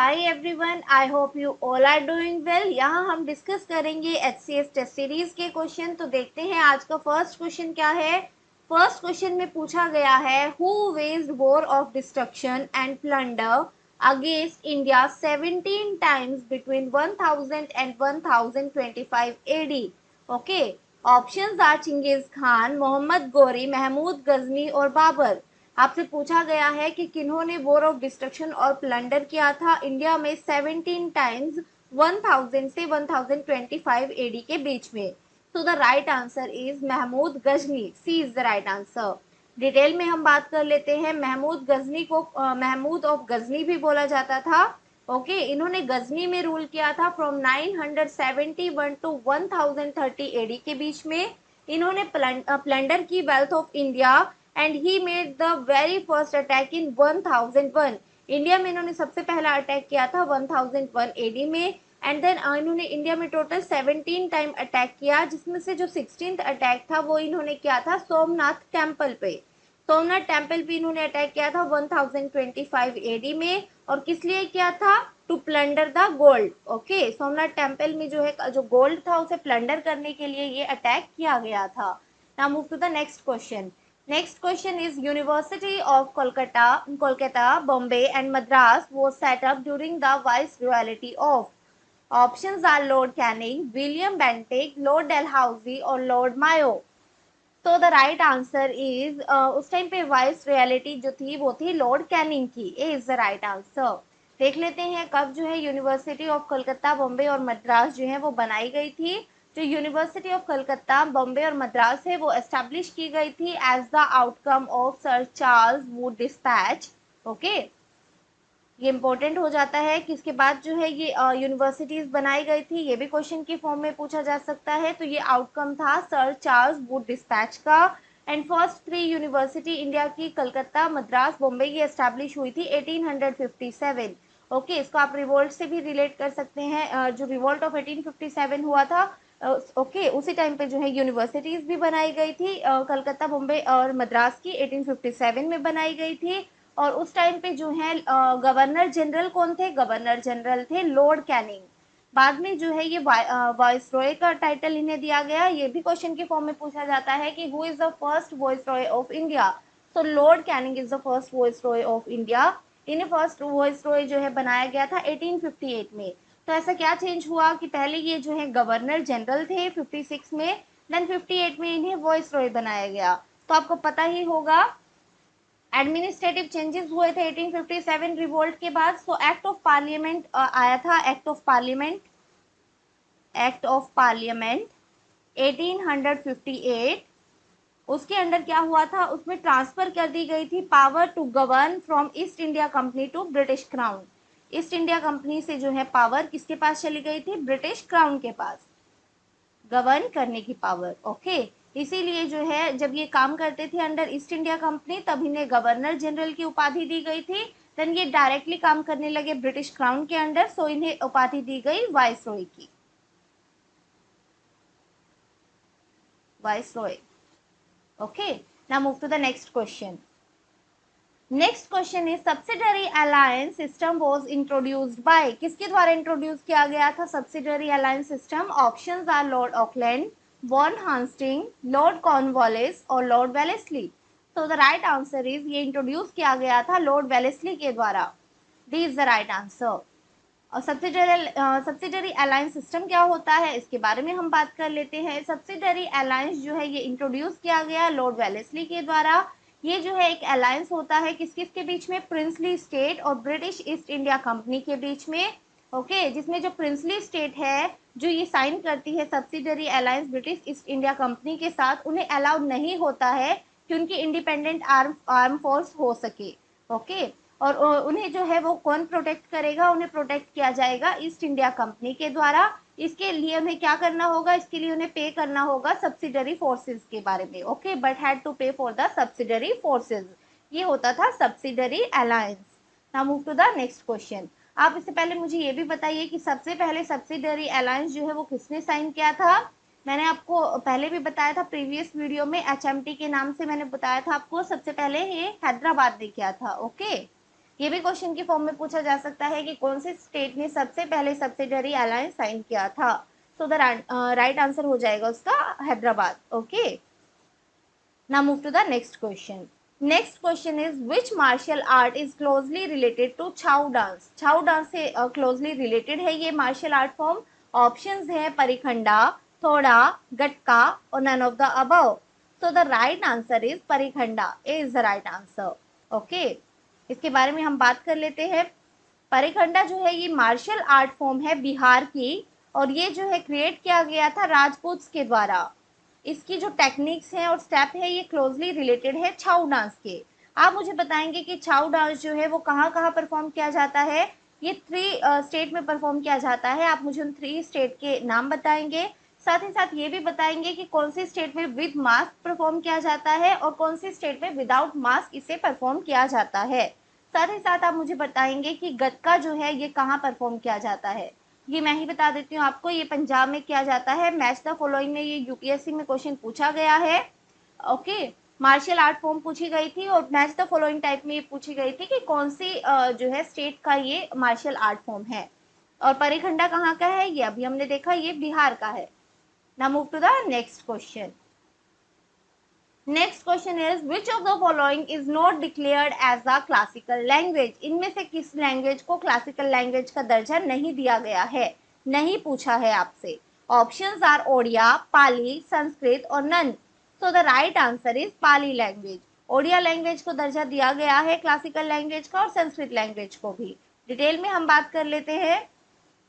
Hi everyone, I hope you all are doing well. यहाँ हम discuss करेंगे HCS test series के question. तो देखते हैं आज का फर्स्ट क्वेश्चन क्या है। फर्स्ट क्वेश्चन में पूछा गया है, who waged war of destruction and plunder against India 17 times between 1000 and 1025 AD। Okay, options are Genghis Khan, Mohammad Ghori, Mahmud Ghazni और बाबर। आपसे पूछा गया है कि किन्होंने वॉर ऑफ डिस्ट्रक्शन और प्लंडर किया था इंडिया में 17 टाइम्स 1000 से 1025 AD के बीच में। तो the right answer is Mahmud Ghazni. C is the right answer. Detail में हम बात कर लेते हैं। महमूद गजनी को महमूद ऑफ गजनी भी बोला जाता था। ओके, इन्होंने गजनी में रूल किया था फ्रॉम 971 टू 1030 AD के बीच में। इन्होंने प्लंडर की wealth of India and he made the very first attack in 1001। India में इन्होंने सबसे पहला अटैक किया था 1001 AD में। एंड देन इन्होंने इंडिया में टोटल 17 टाइम अटैक किया, जिसमें से जो 16th अटैक था वो इन्होंने किया था सोमनाथ टेम्पल पे। सोमनाथ टेम्पल पे इन्होंने अटैक किया था 1025 AD में। और किस लिए किया था? To plunder the gold. Okay, Somnath temple में जो है जो गोल्ड था उसे प्लंडर करने के लिए ये अटैक किया गया था। Now move to the next question. Next question is, University of Kolkata, Bombay and Madras was set up during the viceroyalty of. Options are Lord Canning, William Bentinck, Lord Dalhousie और Lord Mayo। तो the right answer is उस time पे vice royalty जो थी वो थी Lord Canning की। ए is the right answer. देख लेते हैं कब जो है यूनिवर्सिटी ऑफ कलकत्ता, बॉम्बे और मद्रास जो है वो बनाई गई थी। जो यूनिवर्सिटी ऑफ कलकत्ता, बॉम्बे और मद्रास है वो एस्टेब्लिश की गई थी as the outcome of sir Charles Wood dispatch. Okay, ये इंपॉर्टेंट हो जाता है कि इसके बाद जो है ये यूनिवर्सिटीज बनाई गई थी। ये भी क्वेश्चन की फॉर्म में पूछा जा सकता है। तो ये आउटकम था सर चार्ल्स वुड डिस्पैच का। एंड फर्स्ट 3 यूनिवर्सिटी इंडिया की कलकत्ता, मद्रास, बॉम्बे की एस्टैब्लिश हुई थी 1857। ओके, इसको आप रिवोल्ट से भी रिलेट कर सकते हैं। जो रिवोल्ट ऑफ 1857 हुआ था, ओके, उसी टाइम पे जो है यूनिवर्सिटीज भी बनाई गई थी। कलकत्ता, बॉम्बे और मद्रास की 1857 में बनाई गई थी। और उस टाइम पे जो है गवर्नर जनरल कौन थे? गवर्नर जनरल थे लॉर्ड कैनिंग। बाद में जो है ये वाइसरॉय का टाइटल इन्हें दिया गया। ये भी क्वेश्चन की फॉर्म में पूछा जाता है कि who is the first viceroy of India. तो Lord Canning is the first viceroy of India. इन्हें फर्स्ट वाइसरॉय जो है बनाया गया था 1858 में। तो ऐसा क्या चेंज हुआ कि पहले ये जो है गवर्नर जनरल थे 56 में, देन 58 में इन्हें वाइसरॉय बनाया गया। तो आपको पता ही होगा एडमिनिस्ट्रेटिव चेंजेस हुए थे 1857 रिवोल्ट के बाद। सो एक्ट ऑफ पार्लियामेंट आया था। Act of parliament 1858। उसके अंडर क्या हुआ था? उसमें ट्रांसफर कर दी गई थी power to govern from East India Company to British Crown. East India Company से जो है पावर किसके पास चली गई थी? ब्रिटिश क्राउन के पास, गवर्न करने की पावर। ओके, इसीलिए जो है जब ये काम करते थे अंडर ईस्ट इंडिया कंपनी तब इन्हें गवर्नर जनरल की उपाधि दी गई थी। देन ये डायरेक्टली काम करने लगे ब्रिटिश क्राउन के अंडर, सो इन्हें उपाधि दी गई वाइसरॉय की। Viceroy. Okay, now move to the next question. Next question is, subsidiary alliance system was introduced by. किसके द्वारा इंट्रोड्यूस किया गया था subsidiary alliance system? Options are Lord Auckland, Warren Hastings, Lord Cornwallis और लॉर्ड वेलेस्ली। तो the right answer is, ये introduce किया गया था लॉर्ड वेलेस्ली के द्वारा। D is the right answer. और सब्सिडरी अलायंस सिस्टम क्या होता है इसके बारे में हम बात कर लेते हैं। सब्सिडरी अलायंस जो है ये इंट्रोड्यूस किया गया लॉर्ड वेलेस्ली के द्वारा। ये जो है एक अलायंस होता है किस किस के बीच में? प्रिंसली स्टेट और ब्रिटिश ईस्ट इंडिया कंपनी के बीच में। ओके, जिसमें जो प्रिंसली स्टेट है जो ये साइन करती है subsidiary alliance British east India company के साथ, उन्हें अलाउड नहीं होता है कि उनकी इंडिपेंडेंट आर्म फोर्स हो सके। ओके, और उन्हें जो है वो कौन प्रोटेक्ट करेगा? उन्हें प्रोटेक्ट किया जाएगा ईस्ट इंडिया कंपनी के द्वारा। इसके लिए उन्हें क्या करना होगा? इसके लिए उन्हें पे करना होगा सब्सिडरी फोर्सेस के बारे में। Okay, but had to pay for the subsidiary forces. ये होता था subsidiary alliance. Now move to the next question. आप इससे पहले मुझे ये भी बताइए कि सबसे पहले सब्सिडरी अलायंस जो है वो किसने साइन किया था? मैंने आपको पहले भी बताया था प्रीवियस वीडियो में, HMT के नाम से मैंने बताया था आपको। सबसे पहले ये हैदराबाद ने किया था। ओके, ये भी क्वेश्चन की फॉर्म में पूछा जा सकता है कि कौन से स्टेट ने सबसे पहले सब्सिडरी अलायंस साइन किया था। सो द राइट आंसर हो जाएगा उसका Hyderabad. Okay, now move to the next question. Next question is which martial art is closely related to chow dance? chow dance से closely related है ये martial art form. Options है परिखंडा, थोड़ा, गटका और none of the above. So the right answer is परिखंडा. A is the right answer. Okay, इसके बारे में हम बात कर लेते हैं। परिखंडा जो है ये मार्शल आर्ट फॉर्म है बिहार की, और ये जो है क्रिएट किया गया था राजपूत के द्वारा। इसकी जो टेक्निक्स हैं और स्टेप है ये क्लोजली रिलेटेड है छाऊ डांस के। आप मुझे बताएंगे कि छाऊ डांस जो है वो कहाँ कहाँ परफॉर्म किया जाता है। ये 3 स्टेट में परफॉर्म किया जाता है। आप मुझे उन 3 स्टेट के नाम बताएंगे, साथ ही साथ ये भी बताएंगे कि कौन सी स्टेट में विद मास्क परफॉर्म किया जाता है और कौन सी स्टेट में विदाउट मास्क इसे परफॉर्म किया जाता है। साथ ही साथ आप मुझे बताएंगे कि गतका जो है ये कहाँ परफॉर्म किया जाता है। ये मैं ही बता देती हूँ आपको, ये पंजाब में किया जाता है। मैच द फॉलोइंग में ये यूपीएससी में क्वेश्चन पूछा गया है। ओके, मार्शल आर्ट फॉर्म पूछी गई थी और मैच द फॉलोइंग टाइप में ये पूछी गई थी कि कौन सी जो है स्टेट का ये मार्शल आर्ट फॉर्म है। और परिखंडा कहाँ का है ये अभी हमने देखा, ये बिहार का है। Now move to the next question. Next question is which of the following is not declared as a classical language? इनमें से किस लैंग्वेज को क्लासिकल लैंग्वेज का दर्जा नहीं दिया गया है, नहीं पूछा है आपसे। ऑप्शंस आर ओडिया, पाली, संस्कृत और none. So the right answer is Pali language. Odia language को दर्जा दिया गया है क्लासिकल लैंग्वेज का, और संस्कृत लैंग्वेज को भी। डिटेल में हम बात कर लेते हैं।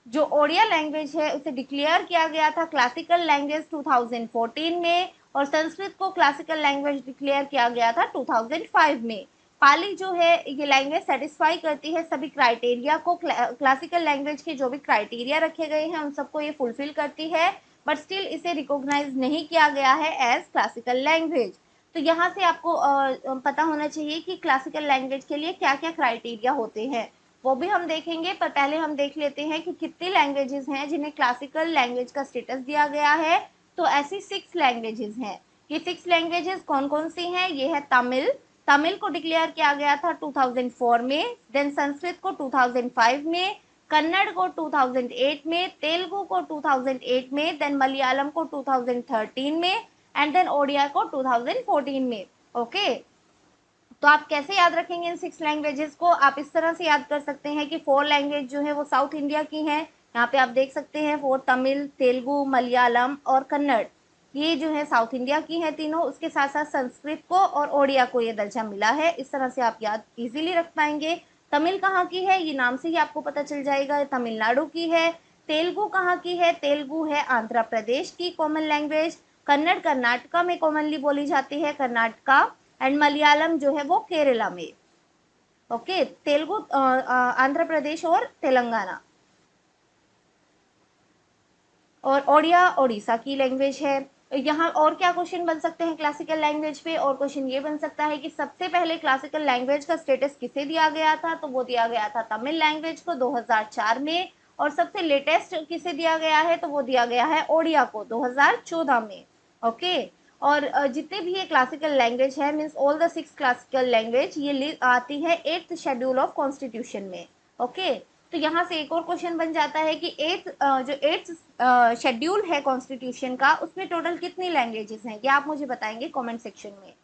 जो ओडिया लैंग्वेज है उसे डिक्लेयर किया गया था क्लासिकल लैंग्वेज 2014 में, और संस्कृत को क्लासिकल लैंग्वेज डिक्लेयर किया गया था 2005 में। पाली जो है ये लैंग्वेज सेटिस्फाई करती है सभी क्राइटेरिया को, क्लासिकल लैंग्वेज के जो भी क्राइटेरिया रखे गए हैं उन सबको ये फुलफिल करती है, बट स्टिल इसे रिकॉग्नाइज नहीं किया गया है एज क्लासिकल लैंग्वेज। तो यहाँ से आपको पता होना चाहिए कि क्लासिकल लैंग्वेज के लिए क्या क्या क्राइटेरिया होते हैं, वो भी हम देखेंगे। पर पहले हम देख लेते हैं कि कितनी लैंग्वेजेस हैं जिन्हें क्लासिकल लैंग्वेज का स्टेटस दिया गया है। तो ऐसी 6 लैंग्वेजेस हैं। ये 6 लैंग्वेजेस कौन कौन सी हैं? ये है तमिल, तमिल को डिक्लेयर किया गया था 2004 में। देन संस्कृत को 2005 में, कन्नड़ को 2008 में, तेलुगु को 2008 में, देन मलयालम को 2013 में, एंड देन ओडिया को 2014 में। ओके, तो आप कैसे याद रखेंगे इन 6 लैंग्वेजेस को? आप इस तरह से याद कर सकते हैं कि 4 लैंग्वेज जो है वो साउथ इंडिया की हैं। यहाँ पे आप देख सकते हैं 4, तमिल, तेलुगु, मलयालम और कन्नड़, ये जो है साउथ इंडिया की है तीनों। उसके साथ साथ संस्कृत को और ओडिया को ये दर्जा मिला है। इस तरह से आप याद इजीली रख पाएंगे। तमिल कहाँ की है? ये नाम से ही आपको पता चल जाएगा, तमिलनाडु की है। तेलुगु कहाँ की है? तेलुगु है आंध्र प्रदेश की कॉमन लैंग्वेज। कन्नड़ कर्नाटका में कॉमनली बोली जाती है, कर्नाटका। एंड मलयालम जो है वो केरला में। ओके, तेलुगु आंध्र प्रदेश और तेलंगाना। और ओडिया ओडिशा की लैंग्वेज है। यहाँ और क्या क्वेश्चन बन सकते हैं क्लासिकल लैंग्वेज पे? और क्वेश्चन ये बन सकता है कि सबसे पहले क्लासिकल लैंग्वेज का स्टेटस किसे दिया गया था? तो वो दिया गया था तमिल लैंग्वेज को 2004 में। और सबसे लेटेस्ट किसे दिया गया है? तो वो दिया गया है ओडिया को 2014 में। ओके, और जितने भी ये क्लासिकल लैंग्वेज है, means all the 6 classical language, ये आती है 8th शेड्यूल ऑफ कॉन्स्टिट्यूशन में। ओके, तो यहाँ से एक और क्वेश्चन बन जाता है कि जो 8th शेड्यूल है कॉन्स्टिट्यूशन का, उसमें टोटल कितनी लैंग्वेजेस हैं? ये आप मुझे बताएंगे कमेंट सेक्शन में।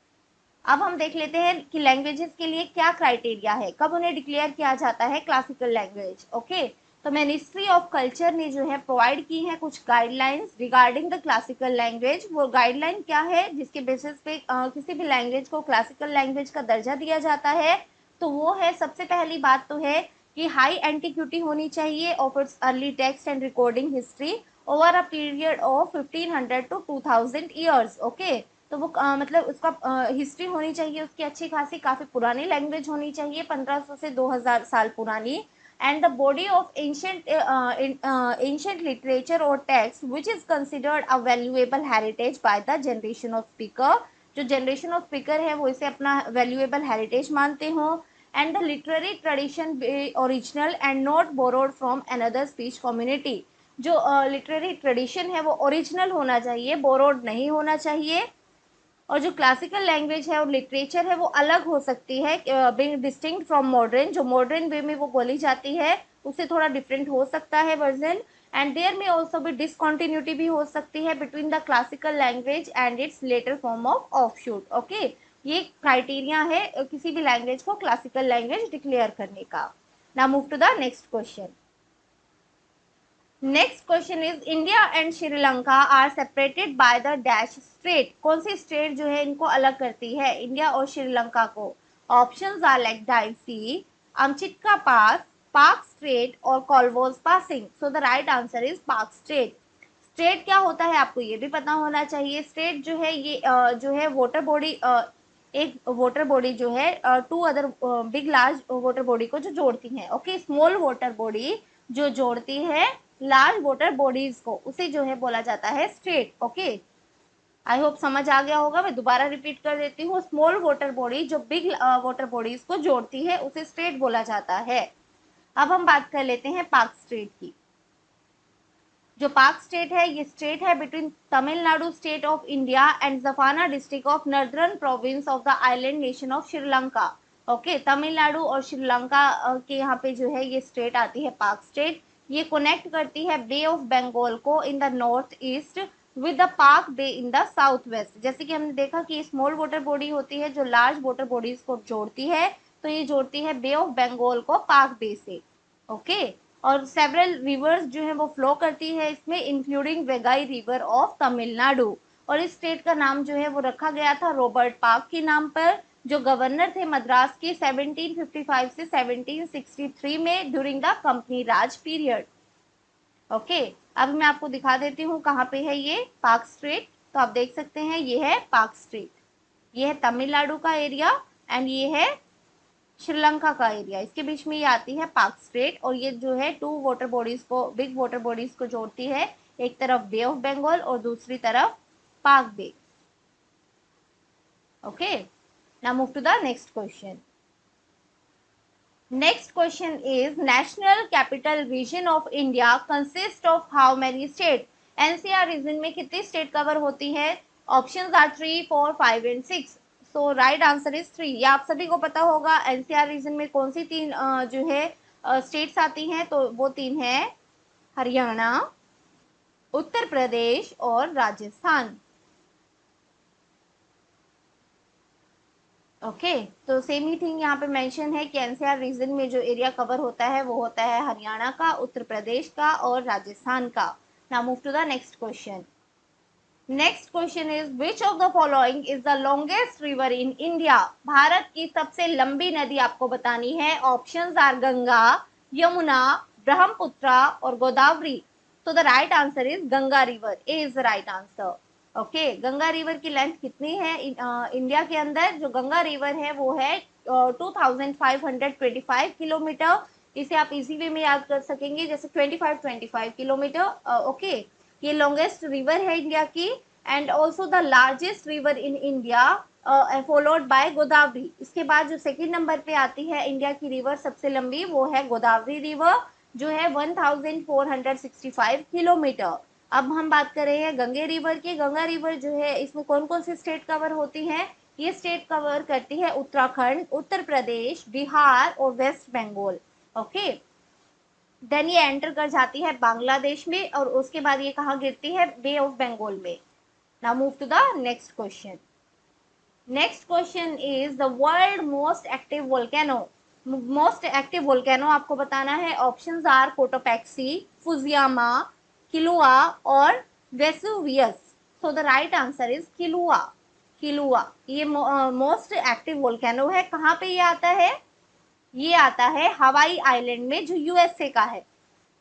अब हम देख लेते हैं कि लैंग्वेजेस के लिए क्या क्राइटेरिया है, कब उन्हें डिक्लेयर किया जाता है क्लासिकल लैंग्वेज। ओके, तो मिनिस्ट्री ऑफ कल्चर ने जो है प्रोवाइड की है कुछ guidelines regarding the classical language. वो गाइडलाइन क्या है जिसके बेसिस पे किसी भी लैंग्वेज को क्लासिकल लैंग्वेज का दर्जा दिया जाता है? तो वो है, सबसे पहली बात तो है कि हाई एंटिक्विटी होनी चाहिए of its early text and recording history over a period of 1500 to 2000 years. Okay, तो वो मतलब उसका हिस्ट्री होनी चाहिए उसकी अच्छी खासी, काफ़ी पुरानी लैंग्वेज होनी चाहिए, 1500 से 2000 साल पुरानी। And the body of ancient literature और text which is considered a valuable heritage by the generation of speaker. जो जनरेशन ऑफ स्पीकर है वो इसे अपना वैल्यूएबल हेरिटेज मानते हो। And the literary tradition original and not borrowed from another speech community. जो literary tradition है वो ओरिजिनल होना चाहिए, बोरोड नहीं होना चाहिए। और जो क्लासिकल लैंग्वेज है और लिटरेचर है वो अलग हो सकती है, बीइंग डिस्टिंक्ट फ्रॉम मॉडर्न, जो मॉडर्न वे में वो बोली जाती है उससे थोड़ा डिफरेंट हो सकता है वर्जन। एंड देयर में ऑल्सो भी डिसकॉन्टिन्यूटी भी हो सकती है between the classical language and its later form of offshoot. Okay, ये क्राइटेरिया है किसी भी लैंग्वेज को क्लासिकल लैंग्वेज डिक्लेयर करने का। Now move to the next question. Next question is India and Sri Lanka are separated by the dash strait. कौन सी straight जो है इनको अलग करती है इंडिया और श्रीलंका को? Options are like dive sea, Amchitka pass, Palk strait और Colvos passing. So the right answer is Palk strait. Strait क्या होता है आपको ये भी पता होना चाहिए। स्ट्रेट जो है ये जो है वाटर बॉडी, एक वाटर बॉडी जो है two other big large water body को जो जोड़ती है। ओके, स्मॉल वाटर बॉडी जो जोड़ती है लार्ज वाटर बॉडीज को, उसे जो है बोला जाता है स्ट्रेट। ओके, आई होप समझ आ गया होगा। मैं दोबारा रिपीट कर देती हूँ, स्मॉल वाटर बॉडी जो बिग वाटर बॉडीज को जोड़ती है उसे स्ट्रेट बोला जाता है। अब हम बात कर लेते हैं पाक स्ट्रेट की। जो पाक स्टेट है ये स्टेट है between Tamil Nadu state of India and Jaffna district of northern province of the island nation of Sri Lanka. Okay, Tamil Nadu और श्रीलंका के यहाँ पे जो है ये स्टेट आती है पाक स्टेट। ये कनेक्ट करती है बे ऑफ बंगाल को in the north east with the पाक बे इन द साउथ वेस्ट। जैसे कि हमने देखा कि स्मॉल वाटर बॉडी होती है जो लार्ज वाटर बॉडीज को जोड़ती है, तो ये जोड़ती है बे ऑफ बंगाल को पाक बे से। ओके, और सेवरल रिवर्स जो है वो फ्लो करती है इसमें, इंक्लूडिंग वेगाई रिवर ऑफ तमिलनाडु। और इस स्टेट का नाम जो है वो रखा गया था रॉबर्ट पार्क के नाम पर, जो गवर्नर थे मद्रास के 1755 से 1763 में during the company Raj period. Okay, अब मैं आपको दिखा देती हूँ कहाँ पे है ये पार्क स्ट्रेट। तो आप देख सकते हैं ये है पार्क स्ट्रेट, ये है तमिलनाडु का एरिया एंड ये है श्रीलंका का एरिया। इसके बीच में ये आती है पाक स्ट्रेट और ये जो है टू वाटर बॉडीज को, बिग वाटर बॉडीज को जोड़ती है, एक तरफ बे ऑफ बंगाल और दूसरी तरफ Palk bay. Okay, now move to the next question. Next question is national capital region of India consist of how many state? NCR region में कितनी स्टेट कवर होती है? Options are 3, 4, 5 and 6। So right answer is 3। ये आप सभी को पता होगा एनसीआर रीजन में कौन सी तीन जो है स्टेट्स आती हैं, तो वो तीन है हरियाणा, उत्तर प्रदेश और राजस्थान। ओके, तो सेम ही थिंग यहाँ पे मेंशन है कि एनसीआर रीजन में जो एरिया कवर होता है वो होता है हरियाणा का, उत्तर प्रदेश का और राजस्थान का। Now move to the next question. Next question is which of the following is the longest river in India? Bharat की सबसे लंबी नदी आपको बतानी है। ऑप्शंस आर गंगा, यमुना, ब्रह्मपुत्र और गोदावरी। तो the right answer is Ganga river. A is the right answer. Okay, Ganga river की लेंथ कितनी है इंडिया के अंदर? जो गंगा रिवर है वो है 2525 किलोमीटर। इसे आप इजी वे में याद कर सकेंगे जैसे 25 किलोमीटर। ओके, ये लॉन्गेस्ट रिवर है इंडिया की and also the largest river in India followed by Godavari. इसके बाद जो सेकंड नंबर पे आती है इंडिया की रिवर सबसे लंबी, वो है गोदावरी रिवर जो है 1465 किलोमीटर। अब हम बात कर रहे हैं गंगे रिवर की। गंगा रिवर जो है इसमें कौन कौन सी स्टेट कवर होती हैं? ये स्टेट कवर करती है उत्तराखंड, उत्तर प्रदेश, बिहार और वेस्ट बंगाल। ओके, देन ये एंटर कर जाती है बांग्लादेश में और उसके बाद ये कहाँ गिरती है? बे ऑफ बंगाल में। Now move to the next question. Next question is the world most active volcano. Most active volcano आपको बताना है। Options are Cotopaxi, Fujiyama, Kilauea और Vesuvius. So the right answer is Kilauea. Kilauea ये most active volcano है। कहाँ पे ये आता है? ये आता है हवाई आइलैंड में जो यूएसए का है।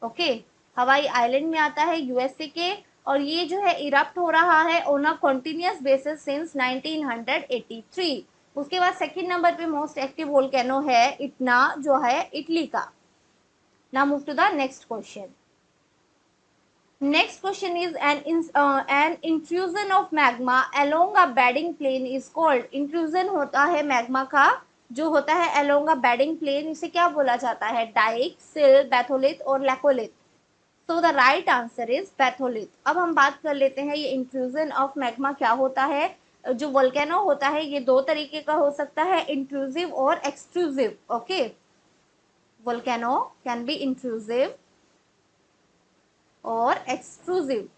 ओके, हवाई आइलैंड में आता है यूएसए के और ये जो है इरप्ट हो रहा है on a continuous basis since 1983। उसके बाद सेकंड नंबर पे मोस्ट एक्टिव वोल्केनो है इटना जो है इटली का। Now move to the next question. Next question is an intrusion of magma along a bedding plane is called. Intrusion होता है magma का जो होता है अलोंग अ बेडिंग प्लेन, इसे क्या बोला जाता है? डाइक, सिल, बैथोलिथ और laccolith. So the right answer is batholith. अब हम बात कर लेते हैं ये इंफ्यूजन ऑफ मैग्मा क्या होता है। जो वोल्केनो होता है ये दो तरीके का हो सकता है, इंट्रूसिव और extrusive. Okay, volcano can be intrusive और एक्सट्रूसिव।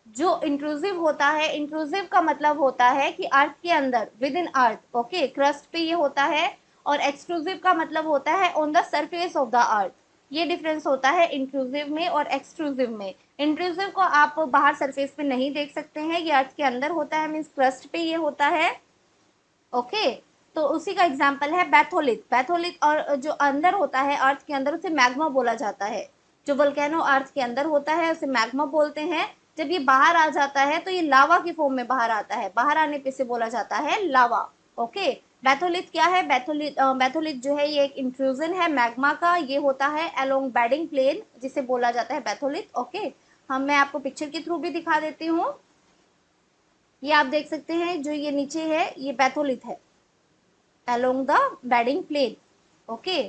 जो इंट्रूसिव होता है, इंट्रूसिव का मतलब होता है कि अर्थ के अंदर, with in earth, okay, crust पे ये होता है। और एक्सट्रूसिव का मतलब होता है on the surface of the earth. ये डिफरेंस होता है इंट्रूसिव में और एक्सट्रूसिव में। इंट्रूसिव को आप बाहर सरफेस पे नहीं देख सकते हैं, ये अर्थ के अंदर होता है, मीन्स क्रस्ट पे ये होता है। ओके, तो उसी का एग्जाम्पल है बैथोलिथ। बैथोलिथ और जो अंदर होता है अर्थ के अंदर, उसे मैग्मा बोला जाता है। जो वोल्केनो अर्थ के अंदर होता है उसे मैग्मा बोलते हैं। जब ये बाहर आ जाता है तो ये लावा की फॉर्म में बाहर आता है, बाहर आने पे से बोला जाता है लावा। ओके, बैथोलिथ क्या है? बैथोलिथ जो है ये एक इंट्रूजन है मैग्मा का, ये होता है अलोंग बेडिंग प्लेन, जिसे बोला जाता है बैथोलिथ। ओके, मैं आपको पिक्चर के थ्रू भी दिखा देती हूँ। ये आप देख सकते हैं, जो ये नीचे है ये बैथोलिथ है along the bedding plane। Okay,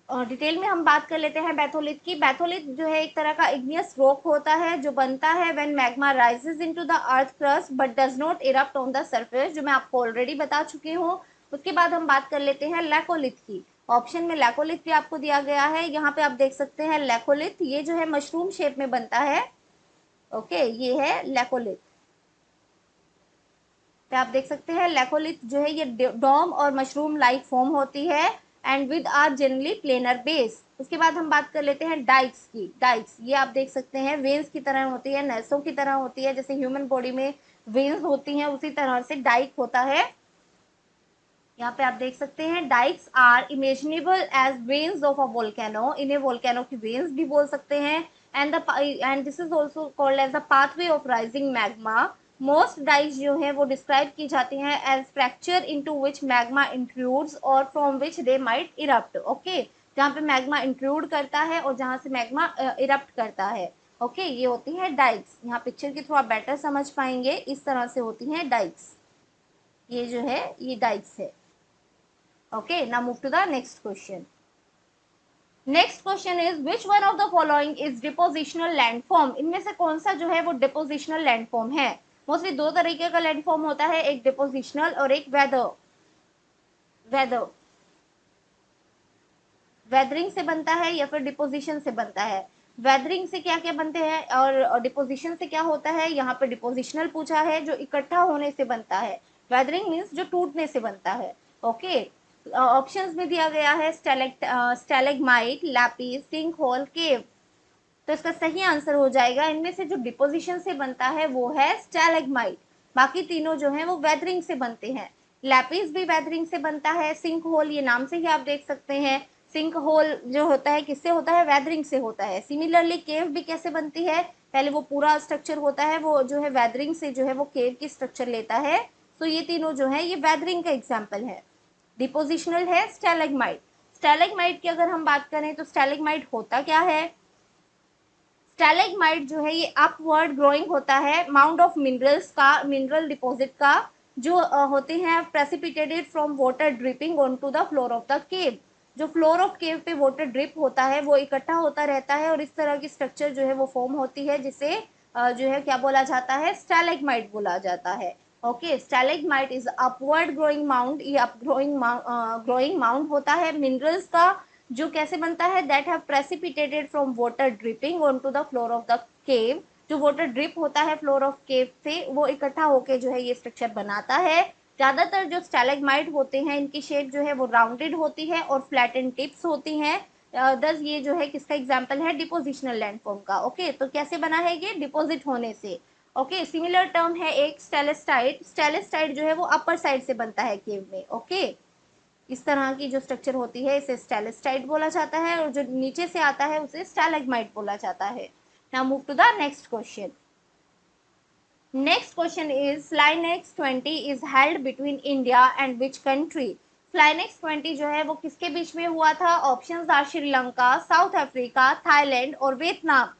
और डिटेल में हम बात कर लेते हैं बैथोलिथ की। बैथोलिथ जो है एक तरह का इग्नियस रॉक होता है जो बनता है when magma rises into the earth crust but does not erupt on the surface, जो मैं आपको ऑलरेडी बता चुकी हूँ। उसके बाद हम बात कर लेते हैं लैकोलिथ की। ऑप्शन में लैकोलिथ भी आपको दिया गया है, यहाँ पे आप देख सकते हैं लैकोलिथ, ये जो है मशरूम शेप में बनता है। ओके, ये है लैकोलिथ। तो आप देख सकते हैं लैकोलिथ जो है ये डोम और मशरूम लाइक फॉर्म होती है and with are generally planar base. उसके बाद हम बात कर लेते हैं डाइक्स की। डाइक्स ये आप देख सकते हैं वेन्स की तरह होती है, नसों की तरह होती है, जैसे ह्यूमन बॉडी में वेन्स होती हैं उसी तरह से डाइक होता है। यहाँ पे आप देख सकते हैं dikes are imaginable as veins of a volcano, इन्हें वोल्केनो की वेन्स भी बोल सकते हैं। And this is also called as the pathway of rising magma. Most dikes जो है वो डिस्क्राइब की जाती हैं as fracture into which magma intrudes और from which they might erupt. Okay, जहाँ पे मैग्मा इंट्रूड करता है और जहाँ से मैग्मा इरप्ट करता है। ओके, ये होती है डाइक्स। यहाँ पिक्चर के थ्रू आप बेटर समझ पाएंगे, इस तरह से होती हैं डाइक्स। ये जो है ये डाइक्स है। Okay, now move to the next question. Next question is which one of the following is depositional landform. इनमें से कौन सा जो है वो डिपोजिशनल लैंडफॉर्म है? मोस्टली दो तरीके का लैंडफॉर्म होता है, एक डिपोजिशनल और एक वेदर। वेदर वेदरिंग से बनता है या फिर डिपोजिशन से बनता है? वेदरिंग से क्या क्या बनते हैं और डिपोजिशन से क्या होता है? यहाँ पे डिपोजिशनल पूछा है, जो इकट्ठा होने से बनता है। वेदरिंग मीन्स जो टूटने से बनता है। ओके, ऑप्शंस में दिया गया है स्टैलेग्माइट, लैपिस, सिंक होल, केव। तो इसका सही आंसर हो जाएगा, इनमें से जो डिपोजिशन से बनता है वो है स्टैलेग्माइट। बाकी तीनों जो है वो वेदरिंग से बनते हैं। लैपिस भी वेदरिंग से बनता है, सिंक होल ये नाम से ही आप देख सकते हैं। सिंक होल जो होता है किससे होता है? वेदरिंग से होता है। सिमिलरली केव भी कैसे बनती है? पहले वो पूरा स्ट्रक्चर होता है, वो जो है वेदरिंग से जो है वो केव की स्ट्रक्चर लेता है। तो ये तीनों जो है ये वेदरिंग का एग्जाम्पल है। डिपोजिशनल है स्टैलेग्माइट। स्टैलेग्माइट की अगर हम बात करें तो स्टैलेग्माइट होता क्या है? स्टैलेग्माइट जो है ये अपवर्ड ग्रोइंग होता है माउंट ऑफ मिनरल्स का, मिनरल डिपॉजिट का, जो होते हैं precipitated from water dripping onto the floor of the cave. जो फ्लोर ऑफ केव पे वाटर ड्रिप होता है वो इकट्ठा होता रहता है और इस तरह की स्ट्रक्चर जो है वो फॉर्म होती है, जिसे जो है क्या बोला जाता है? स्टैलेग्माइट बोला जाता है। Okay, stalagmite is upward growing mount, ये अप ग्रोइंग माउंट होता है मिनरल्स का, जो कैसे बनता है? That have precipitated from water dripping onto the floor of the cave. जो वाटर ड्रिप होता है फ्लोर ऑफ केव से, वो इकट्ठा होके जो है ये स्ट्रक्चर बनाता है। ज्यादातर जो स्टैलेग्माइट होते हैं इनकी शेप जो है वो राउंडेड होती है और फ्लैटेंड टिप्स होती हैं। दस ये जो है किसका एग्जाम्पल है? डिपोजिशनल लैंडफॉर्म का। ओके, तो कैसे बना है ये? डिपोजिट होने से। ओके, सिमिलर टर्म है एक स्टेलेस्टाइट। स्टेलेस्टाइट जो है वो अपर साइड से बनता है केव में। ओके, इस तरह की जो स्ट्रक्चर होती है इसे स्टेलेस्टाइट बोला जाता है और जो नीचे से आता है उसे स्टैलेग्माइट बोला जाता है। Now move to the next question. Next question is Flinex 20 is held between India and which country. Flinex 20 जो है वो किसके बीच में हुआ था? Options are Sri Lanka, South Africa, Thailand और वियतनाम।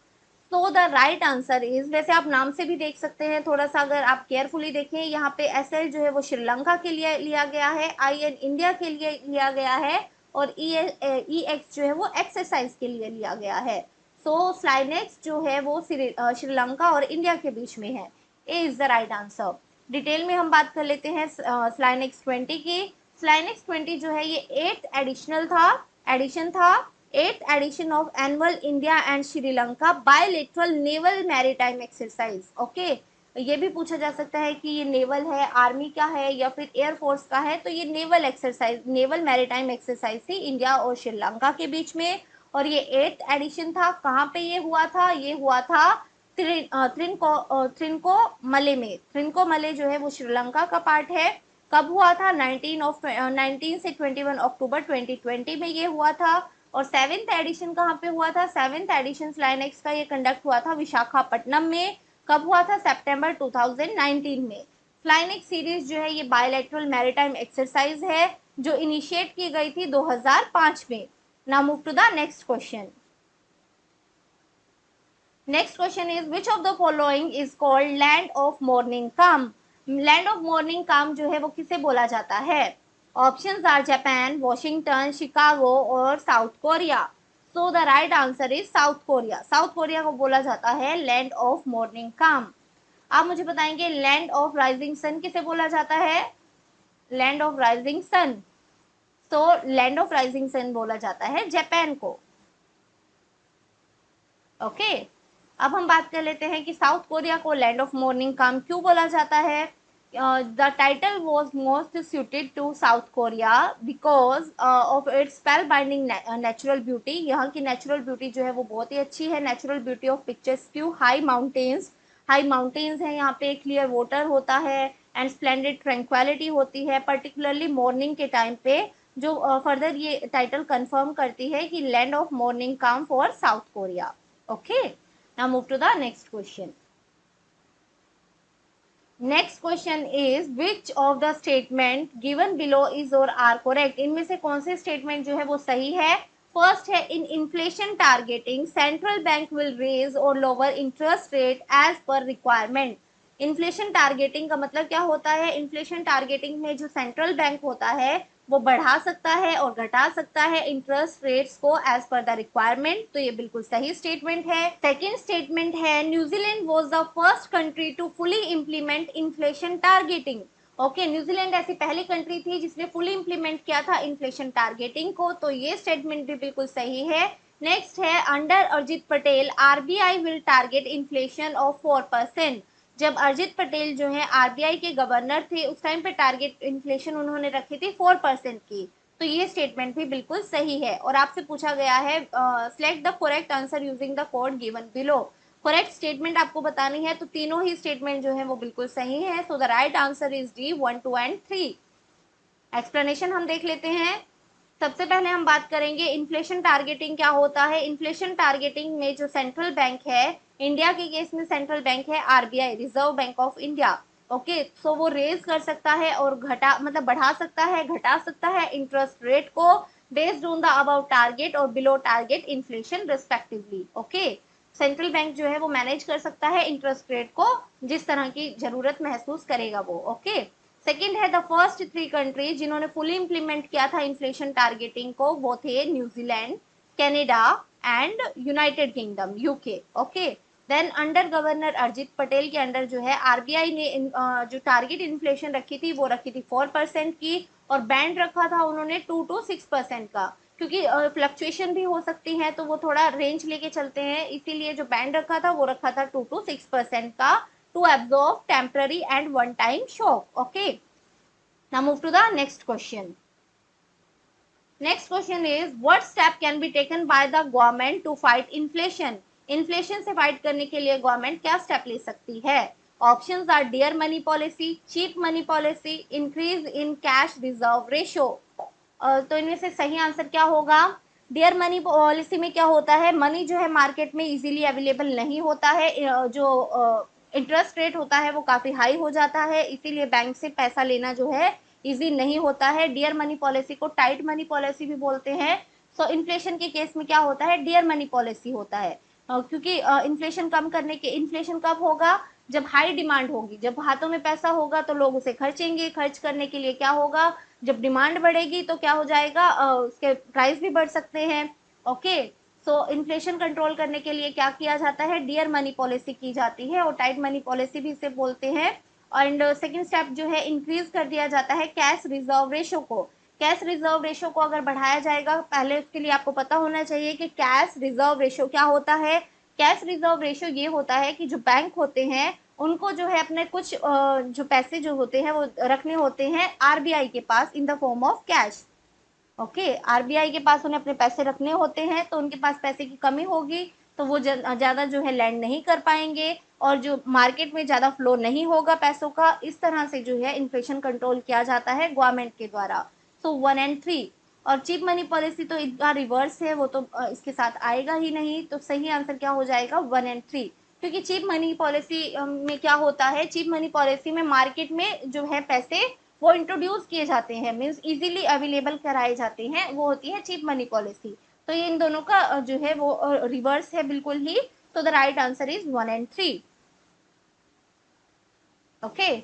तो द राइट आंसर इज, वैसे आप नाम से भी देख सकते हैं, थोड़ा सा अगर आप केयरफुली देखें, यहाँ पे SL जो है वो श्रीलंका के लिए लिया गया है, IN इंडिया के लिए लिया गया है और EX जो है वो एक्सरसाइज के लिए लिया गया है। सो स्लाइनेक्स जो है वो श्रीलंका और इंडिया के बीच में है। A is the right answer. Detail में हम बात कर लेते हैं स्लाइनेक्स 20 की। स्लाइनेक्स 20 जो है ये एडिशन था, 8th edition of annual India and Sri Lanka bilateral naval maritime exercise. Okay, ये भी पूछा जा सकता है कि ये नेवल है, आर्मी का है या फिर एयरफोर्स का है, तो ये naval exercise, naval maritime exercise थी इंडिया और श्रीलंका के बीच में। और ये 8th एडिशन था। कहाँ पे ये हुआ था? ये हुआ था त्रिनकोमले में। त्रिनकोमले जो है वो श्रीलंका का पार्ट है। कब हुआ था? 19 से 21 अक्टूबर 2020 में ये हुआ था। और 7th एडिशन कहाँ पे हुआ था? 7th एडिशन स्लाइनेक्स का ये कंडक्ट हुआ था विशाखापट्टनम में। कब हुआ था? सितंबर 2019 में। स्लाइनेक्स सीरीज जो है ये बायलैटरल मैरीटाइम एक्सरसाइज है जो इनिशिएट की गई थी 2005 में। Now move to the next question. Next question is which of the following is called land of morning calm? Land of morning calm जो है वो किसे बोला जाता है? Options are Japan, Washington, Chicago और South Korea. So the right answer is South Korea. South Korea को बोला जाता है लैंड ऑफ मॉर्निंग काम। आप मुझे बताएंगे लैंड ऑफ राइजिंग सन किसे बोला जाता है? लैंड ऑफ राइजिंग सन, तो लैंड ऑफ राइजिंग सन बोला जाता है जापान को। ओके, अब हम बात कर लेते हैं कि साउथ कोरिया को लैंड ऑफ मॉर्निंग काम क्यों बोला जाता है। The title was most suited to South Korea because of its spell binding natural beauty. यहाँ की नेचुरल ब्यूटी जो है वो बहुत ही अच्छी है। नेचुरल ब्यूटी ऑफ पिक्चर्स क्यों? हाई माउंटेन्स है यहाँ पे, क्लियर वाटर होता है एंड स्प्लेंडेड ट्रैंक्विलिटी होती है, पर्टिकुलरली मॉर्निंग के टाइम पे, जो फर्दर ये टाइटल कंफर्म करती है कि लैंड ऑफ मॉर्निंग काम for south Korea. Okay, now move to the next question. Next question is which of the statement given below is or are correct? इनमें से कौन से स्टेटमेंट जो है वो सही है? फर्स्ट है in inflation targeting central bank will raise और lower interest rate as per requirement. Inflation targeting का मतलब क्या होता है? इन्फ्लेशन टारगेटिंग में जो सेंट्रल बैंक होता है वो बढ़ा सकता है और घटा सकता है इंटरेस्ट रेट्स को एज पर द रिक्वायरमेंट। तो ये बिल्कुल सही स्टेटमेंट है। सेकेंड स्टेटमेंट है New Zealand was the first country to fully implement inflation targeting. Okay, New Zealand ऐसी पहली कंट्री थी जिसने फुली इंप्लीमेंट किया था इन्फ्लेशन टारगेटिंग को, तो ये स्टेटमेंट भी बिल्कुल सही है। नेक्स्ट है under Arijit Patel RBI will target inflation of 4%। जब अरिजीत पटेल जो है आरबीआई के गवर्नर थे उस टाइम पे टारगेट इन्फ्लेशन उन्होंने रखी थी 4% की। तो ये स्टेटमेंट भी बिल्कुल सही है। और आपसे पूछा गया है select the correct answer using the code given below. Correct statement आपको बतानी है, तो तीनों ही स्टेटमेंट जो है वो बिल्कुल सही है। सो the right answer is D 1, 2 and 3। Explanation हम देख लेते हैं। सबसे पहले हम बात करेंगे इन्फ्लेशन टारगेटिंग क्या होता है। इन्फ्लेशन टारगेटिंग में जो सेंट्रल बैंक है, इंडिया के केस में सेंट्रल बैंक है RBI, reserve bank of India. Okay, so वो रेज कर सकता है और घटा मतलब बढ़ा सकता है, घटा सकता है इंटरेस्ट रेट को based on the about target और below target inflation respectively. Okay, central bank जो है वो मैनेज कर सकता है इंटरेस्ट रेट को जिस तरह की जरूरत महसूस करेगा वो। ओके, सेकेंड है द फर्स्ट 3 कंट्रीज जिन्होंने फुली इंप्लीमेंट किया था इन्फ्लेशन टारगेटिंग को, वो थे New Zealand, Canada and United Kingdom UK. Okay, then under governor Arijit Patel के अंडर जो है आरबीआई ने जो टारगेट इन्फ्लेशन रखी थी वो रखी थी 4% की, और बैंड रखा था उन्होंने 2 to 6% का, क्योंकि फ्लक्चुएशन भी हो सकती है तो वो थोड़ा रेंज लेके चलते हैं, इसीलिए जो बैंड रखा था वो रखा था 2 to 6% का to absorb temporary and one time shock. Okay, now move to the next question. Next question is what step can be taken by the government to fight inflation? Inflation से fight करने के लिए government क्या step ले सकती है? Options are dear money policy, cheap money policy, increase in cash reserve ratio. तो इनमें से सही आंसर क्या होगा? डियर मनी पॉलिसी में क्या होता है, मनी जो है मार्केट में इजीली अवेलेबल नहीं होता है, जो इंटरेस्ट रेट होता है वो काफ़ी हाई हो जाता है, इसीलिए बैंक से पैसा लेना जो है इजी नहीं होता है। डियर मनी पॉलिसी को टाइट मनी पॉलिसी भी बोलते हैं। सो इन्फ्लेशन के केस में क्या होता है, डियर मनी पॉलिसी होता है, क्योंकि इन्फ्लेशन कम करने के, इन्फ्लेशन कब होगा, जब हाई डिमांड होगी, जब हाथों में पैसा होगा तो लोग उसे खर्चेंगे, खर्च करने के लिए क्या होगा, जब डिमांड बढ़ेगी तो क्या हो जाएगा, उसके प्राइस भी बढ़ सकते हैं। ओके, सो इन्फ्लेशन कंट्रोल करने के लिए क्या किया जाता है, डियर मनी पॉलिसी की जाती है और टाइट मनी पॉलिसी भी इसे बोलते हैं। एंड सेकंड स्टेप जो है इंक्रीज कर दिया जाता है कैश रिजर्व रेशो को। कैश रिजर्व रेशो को अगर बढ़ाया जाएगा, पहले उसके लिए आपको पता होना चाहिए कि कैश रिजर्व रेशो क्या होता है। कैश रिजर्व रेशो ये होता है कि जो बैंक होते हैं उनको जो है अपने कुछ जो पैसे जो होते हैं वो रखने होते हैं आरबीआई के पास in the form of cash. Okay, RBI के पास उन्हें अपने पैसे रखने होते हैं, तो उनके पास पैसे की कमी होगी तो वो ज़्यादा जो है लैंड नहीं कर पाएंगे और जो मार्केट में ज़्यादा फ्लो नहीं होगा पैसों का। इस तरह से जो है इन्फ्लेशन कंट्रोल किया जाता है गवर्नमेंट के द्वारा। सो 1 और 3। और चीप मनी पॉलिसी तो इनका रिवर्स है, वो तो इसके साथ आएगा ही नहीं, तो सही आंसर क्या हो जाएगा 1 और 3। क्योंकि चीप मनी पॉलिसी में क्या होता है, चीप मनी पॉलिसी में मार्केट में जो है पैसे वो इंट्रोड्यूस किए जाते हैं, मीन्स इजीली अवेलेबल कराए जाते हैं, वो होती है चीप मनी पॉलिसी। तो ये इन दोनों का जो है वो रिवर्स है बिल्कुल ही। तो द राइट आंसर इज 1 और 3। ओके,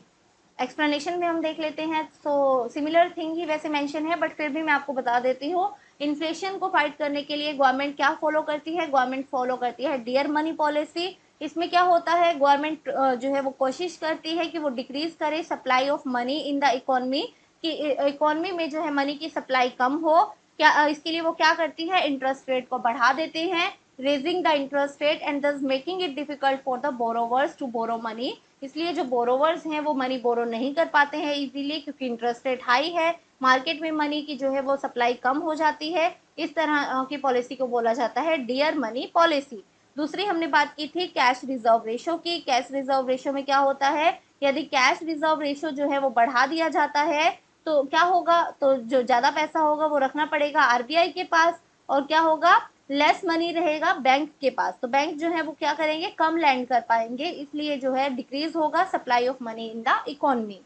एक्सप्लेनेशन में हम देख लेते हैं। सो सिमिलर थिंग ही वैसे मेंशन है, बट फिर भी मैं आपको बता देती हूँ। इन्फ्लेशन को फाइट करने के लिए गवर्नमेंट क्या फॉलो करती है, गवर्नमेंट फॉलो करती है डियर मनी पॉलिसी। इसमें क्या होता है, गवर्नमेंट जो है वो कोशिश करती है कि वो डिक्रीज करे supply of money in the economy, कि इकोनॉमी में जो है मनी की सप्लाई कम हो। क्या इसके लिए वो क्या करती है, इंटरेस्ट रेट को बढ़ा देते हैं, raising the interest rate and thus making it difficult for the borrowers to borrow money. इसलिए जो बोरोवर्स हैं वो मनी बोरो नहीं कर पाते हैं इजीली, क्योंकि इंटरेस्ट रेट हाई है, मार्केट में मनी की जो है वो सप्लाई कम हो जाती है। इस तरह की पॉलिसी को बोला जाता है डियर मनी पॉलिसी। दूसरी हमने बात की थी कैश रिजर्व रेशो की। कैश रिजर्व रेशो में क्या होता है, यदि कैश रिजर्व रेशो जो है वो बढ़ा दिया जाता है तो क्या होगा, तो जो ज्यादा पैसा होगा वो रखना पड़ेगा आरबीआई के पास, और क्या होगा, लेस मनी रहेगा बैंक के पास, तो बैंक जो है वो क्या करेंगे, कम लैंड कर पाएंगे, इसलिए जो है डिक्रीज होगा supply of money in the economy.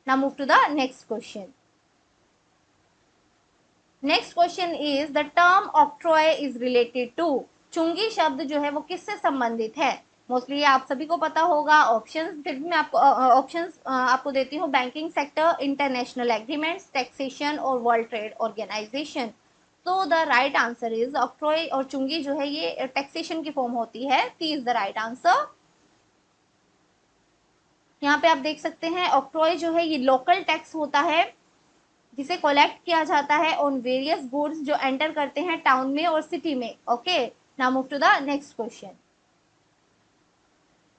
Now move to the next question. Next question is the term octroi is related to. चुंगी शब्द जो है वो किससे संबंधित है, मोस्टली आप सभी को पता होगा। ऑप्शंस फिर भी मैं आपको ऑप्शंस आपको देती हूँ, banking sector, international agreements, taxation और वर्ल्ड ट्रेड ऑर्गेनाइजेशन। तो the right answer is octroi और चुंगी जो है ये टैक्सेशन की फॉर्म होती है। सी इज द राइट आंसर। यहाँ पे आप देख सकते हैं ऑक्ट्रॉय जो है ये लोकल टैक्स होता है जिसे कलेक्ट किया जाता है ऑन वेरियस गुड्स जो एंटर करते हैं टाउन में और सिटी में। Okay, now move to the next question.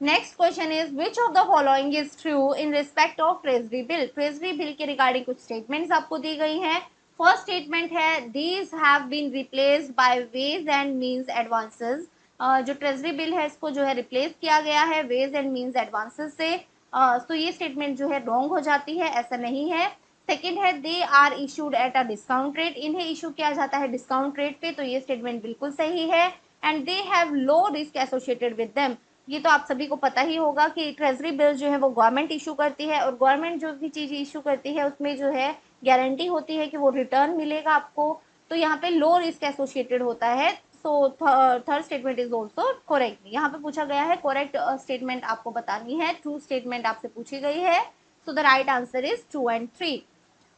Next question is which of the following is true in respect of treasury bill. Treasury bill के रिगार्डिंग कुछ स्टेटमेंट्स आपको दी गई हैं। फर्स्ट स्टेटमेंट है these have been replaced by ways and means advances. जो treasury bill है इसको जो है रिप्लेस किया गया है वेज एंड मींस एडवांसेस से। तो ये स्टेटमेंट जो है रॉन्ग हो जाती है, ऐसा नहीं है। सेकेंड है they are issued at a discount rate. इन्हें इशू किया जाता है डिस्काउंट रेट पे, तो ये स्टेटमेंट बिल्कुल सही है। And they have low risk associated with them. ये तो आप सभी को पता ही होगा कि ट्रेजरी बिल जो है वो गवर्नमेंट इशू करती है और गवर्नमेंट जो भी चीज इशू करती है उसमें जो है गारंटी होती है कि वो रिटर्न मिलेगा आपको। तो यहाँ पे लो रिस्क एसोसिएटेड होता है। So third statement is also correct. यहाँ पे पूछा गया है करेक्ट स्टेटमेंट आपको बतानी है, ट्रू स्टेटमेंट आपसे पूछी गई है। सो द राइट आंसर इज 2 और 3।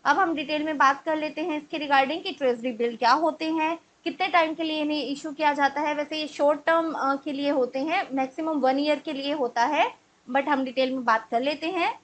अब हम डिटेल में बात कर लेते हैं इसके रिगार्डिंग कि ट्रेजरी बिल क्या होते हैं, कितने टाइम के लिए इन्हें इशू किया जाता है। वैसे ये शॉर्ट टर्म के लिए होते हैं, मैक्सिमम 1 ईयर के लिए होता है, बट हम डिटेल में बात कर लेते हैं।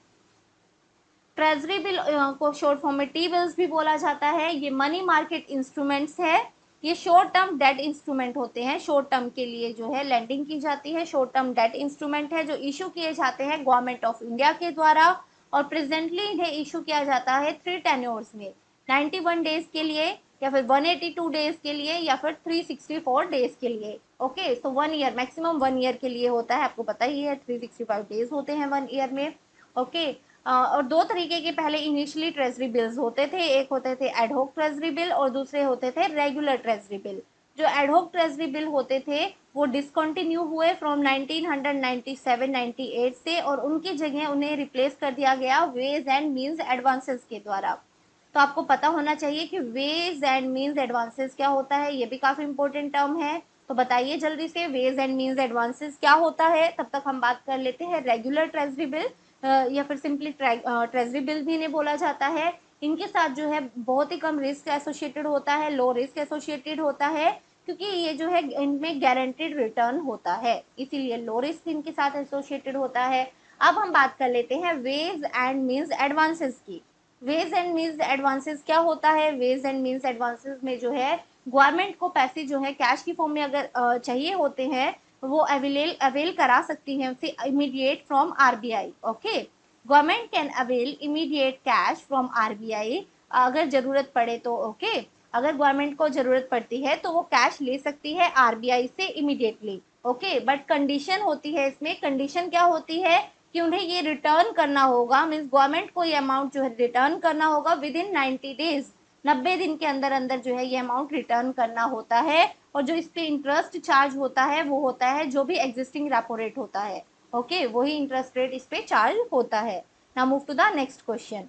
ट्रेजरी बिल को शॉर्ट फॉर्म में टी बिल्स भी बोला जाता है। ये मनी मार्केट इंस्ट्रूमेंट्स है। ये शॉर्ट टर्म डेट इंस्ट्रूमेंट होते हैं, शॉर्ट टर्म के लिए जो है लेंडिंग की जाती है। शॉर्ट टर्म डेट इंस्ट्रूमेंट है जो इशू किए जाते हैं गवर्नमेंट ऑफ इंडिया के द्वारा, और प्रेजेंटली इन्हें इशू किया जाता है 3 टेन्योर्स में, 91 डेज के लिए, या फिर 182 डेज के लिए, या फिर 364 डेज के लिए। ओके, सो 1 ईयर, मैक्सिमम 1 ईयर के लिए होता है, आपको पता ही है 365 डेज होते हैं 1 ईयर में। ओके, और दो तरीके के पहले इनिशियली ट्रेजरी बिल्स होते थे, एक होते थे एडहोक ट्रेजरी बिल और दूसरे होते थे रेगुलर ट्रेजरी बिल। जो एडहोक ट्रेजरी बिल होते थे वो डिसकंटिन्यू हुए फ्रॉम 1997-98 से, और उनकी जगह उन्हें रिप्लेस कर दिया गया वेज एंड मींस एडवांसेस के द्वारा। तो आपको पता होना चाहिए कि वेज एंड मींस एडवांसेस क्या होता है, ये भी काफी इंपॉर्टेंट टर्म है। तो बताइए जल्दी से वेज एंड मींस एडवांसेस क्या होता है, तब तक हम बात कर लेते हैं रेगुलर ट्रेजरी बिल, या फिर सिंपली ट्रेजरी बिल भी इन्हें बोला जाता है। इनके साथ जो है बहुत ही कम रिस्क एसोसिएटेड होता है, लो रिस्क एसोसिएटेड होता है। क्योंकि ये जो है इनमें गारंटेड रिटर्न होता है, इसीलिए लो रिस्क इनके साथ एसोसिएटेड होता है। अब हम बात कर लेते हैं वेज एंड मीन्स एडवांसेस की। वेज एंड मीन्स एडवांसेस क्या होता है? वेज एंड मीन्स एडवांसेस में जो है गवर्नमेंट को पैसे जो है कैश की फॉर्म में अगर चाहिए होते हैं, वो अवेल करा सकती है उसे immediate from RBI. Okay, government can avail immediate cash from RBI अगर जरूरत पड़े तो। ओके, अगर गवर्नमेंट को जरूरत पड़ती है तो वो कैश ले सकती है आरबीआई से इमीडिएटली। ओके, बट कंडीशन होती है इसमें। कंडीशन क्या होती है कि उन्हें ये रिटर्न करना होगा, मीन्स गवर्नमेंट को ये अमाउंट जो है रिटर्न करना होगा विद इन 90 डेज, 90 दिन के अंदर अंदर जो है ये अमाउंट रिटर्न करना होता है। और जो इस पे इंटरेस्ट चार्ज होता है वो होता है जो भी एग्जिस्टिंग रेपो रेट होता है। ओके, वही इंटरेस्ट रेट इस पे चार्ज होता है। Now move to the next question.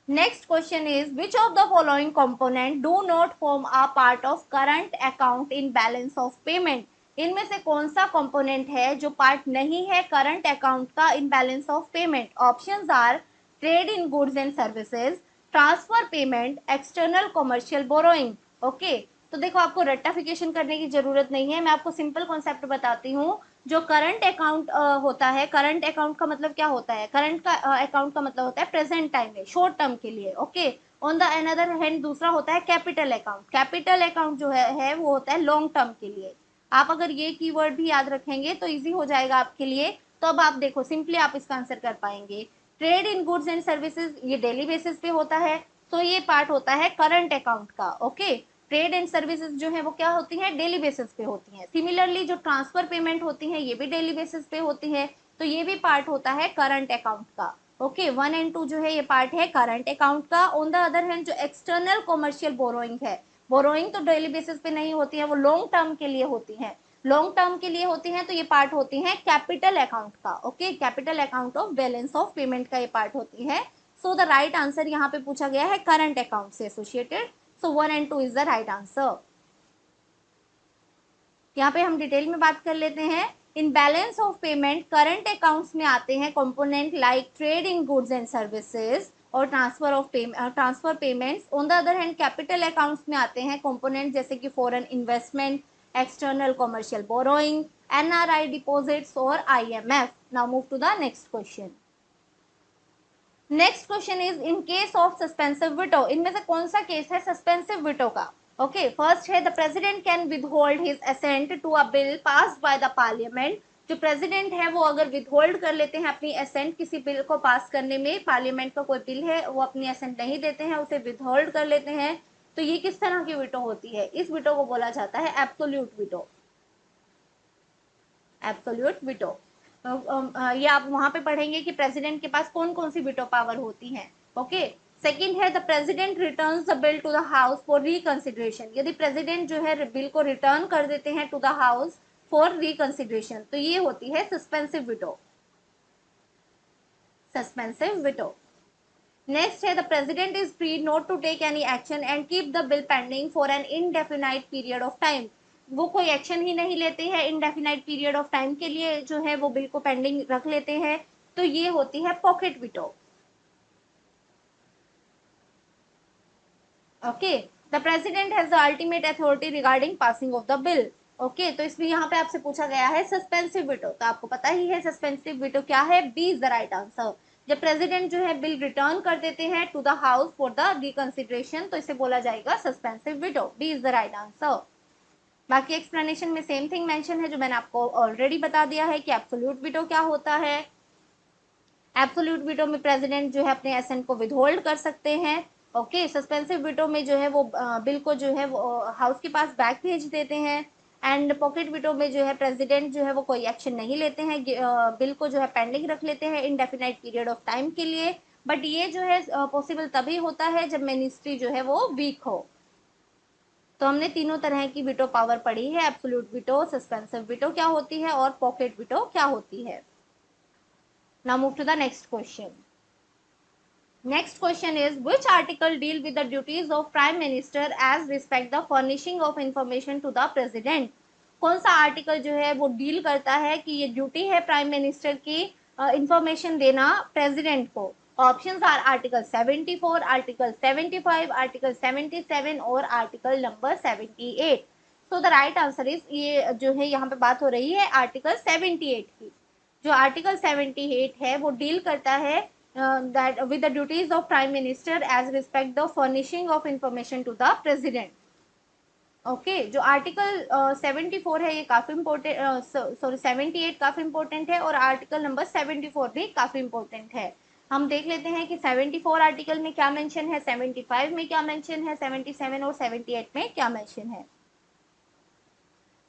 Next question is, which of the following component do not form a part of current account in balance of payment? इनमें से कौन सा कंपोनेंट है जो पार्ट नहीं है करंट अकाउंट का in balance of payment? Options are trade in goods and services, transfer payment, external commercial borrowing. Okay, तो देखो आपको रेक्टिफिकेशन करने की जरूरत नहीं है, मैं आपको सिंपल कॉन्सेप्ट बताती हूँ। जो करंट अकाउंट होता है, करंट अकाउंट का मतलब क्या होता है? करंट का अकाउंट का मतलब होता है प्रेजेंट टाइम में, शॉर्ट टर्म के लिए। Okay, on the another hand दूसरा होता है कैपिटल अकाउंट। कैपिटल अकाउंट जो है वो होता है लॉन्ग टर्म के लिए। आप अगर ये कीवर्ड भी याद रखेंगे तो इजी हो जाएगा आपके लिए। तो अब आप देखो, सिंपली आप इसका आंसर कर पाएंगे। Trade in goods and services ये डेली बेसिस पे होता है, तो ये पार्ट होता है करंट अकाउंट का। ओके, ट्रेड एंड सर्विसेज जो है वो क्या होती है? डेली बेसिस पे होती हैं। सिमिलरली जो ट्रांसफर पेमेंट होती है ये भी डेली बेसिस पे होती है, तो ये भी पार्ट होता है करंट अकाउंट का। ओके, 1 और 2 जो है ये पार्ट है करंट अकाउंट का। ऑन द अदर हैंड जो एक्सटर्नल कॉमर्शियल बोरोइंग है, बोरोइंग तो डेली बेसिस पे नहीं होती है, वो लॉन्ग टर्म के लिए होती है। लॉन्ग टर्म के लिए होती हैं तो ये पार्ट होती हैं कैपिटल अकाउंट का। Okay, capital account of balance of payment का ये पार्ट होती है। सो द राइट आंसर यहाँ पे पूछा गया है करंट अकाउंट से एसोसिएटेड। सो 1 और 2 इज द राइट आंसर। यहाँ पे हम डिटेल में बात कर लेते हैं। In balance of payment current accounts में आते हैं component like trade in goods and services और transfer payments. On the other hand capital accounts में आते हैं कंपोनेंट जैसे कि foreign investment, external commercial borrowing, NRI deposits और IMF. Now move to the next question. Next question is in case of suspensive veto, इनमें से कौन सा केस है सस्पेंसिव विटो का? ओके, फर्स्ट है the president can withhold his assent to a bill passed by the parliament. जो president है वो अगर विदहोल्ड कर लेते हैं अपनी असेंट किसी बिल को पास करने में, पार्लियामेंट का कोई बिल है वो अपनी असेंट नहीं देते हैं, उसे विदहोल्ड कर लेते हैं, तो ये किस तरह की विटो होती है? इस विटो को बोला जाता है एब्सोल्यूट विटो। एब्सोल्यूट विटो। ये आप वहां पे पढ़ेंगे कि प्रेसिडेंट के पास कौन कौन सी विटो पावर होती है। ओके, सेकंड है the president returns the bill to the house for reconsideration. यदि प्रेसिडेंट जो है बिल को रिटर्न कर देते हैं to the house for reconsideration, तो ये होती है suspensive veto. Suspensive veto. Next है the president is free not to take any action and keep the bill pending for an indefinite period of time. वो कोई एक्शन ही नहीं लेते हैं, इनडेफिनाइट पीरियड ऑफ टाइम के लिए जो है वो बिल को पेंडिंग रख लेते हैं, तो ये होती है pocket veto. Okay, the president has the ultimate authority regarding passing of the bill. Okay, तो इसमें यहाँ पे आपसे पूछा गया है सस्पेंसिव विटो, तो आपको पता ही है सस्पेंसिव विटो क्या है। B is the right answer. जब प्रेसिडेंट जो है बिल रिटर्न कर देते हैं to the house for the reconsideration, तो इसे बोला जाएगा suspensive veto. B is the right answer. बाकी एक्सप्लेनेशन में सेम थिंग मेंशन है जो मैंने आपको ऑलरेडी बता दिया है कि एब्सोल्यूट विटो क्या होता है। एब्सोल्यूट विटो में प्रेसिडेंट जो है अपने एसेंट को विदहोल्ड कर सकते हैं। ओके, सस्पेंसिव विटो में जो है वो बिल को जो है वो हाउस के पास बैक भेज देते हैं। एंड पॉकेट विटो में जो है प्रेसिडेंट जो है वो कोई एक्शन नहीं लेते हैं, बिल को जो है पेंडिंग रख लेते हैं इनडेफिनाइट पीरियड ऑफ टाइम के लिए। बट ये जो है पॉसिबल तभी होता है जब मिनिस्ट्री जो है वो वीक हो। तो हमने तीनों तरह की विटो पावर पढ़ी है, एब्सोल्यूट विटो, सस्पेंसिव विटो क्या होती है और पॉकेट विटो क्या होती है। Now move to the next question. Next question is, which article deal with the duties of Prime Minister as respect the furnishing of information to the President? कौन सा article जो है वो डील करता है कि ये ड्यूटी है प्राइम मिनिस्टर की इंफॉर्मेशन देना प्रेसिडेंट को। Options are article 74, article 75, article 77 और article number 78। So the right answer is, ये जो है यहाँ पे बात हो रही है आर्टिकल 78 की। जो आर्टिकल 78 है वो डील करता है that with the duties of prime minister as respect the furnishing of information to the president. Okay, जो आर्टिकल 74 है ये काफी इम्पोर्टेंट, सॉरी 78 काफी इम्पोर्टेंट है, और आर्टिकल नंबर 74 भी काफी इम्पोर्टेंट है। हम देख लेते हैं कि 74 आर्टिकल में क्या मेंशन है, 75 में क्या मेंशन है, 77 और 78 में क्या मेंशन है।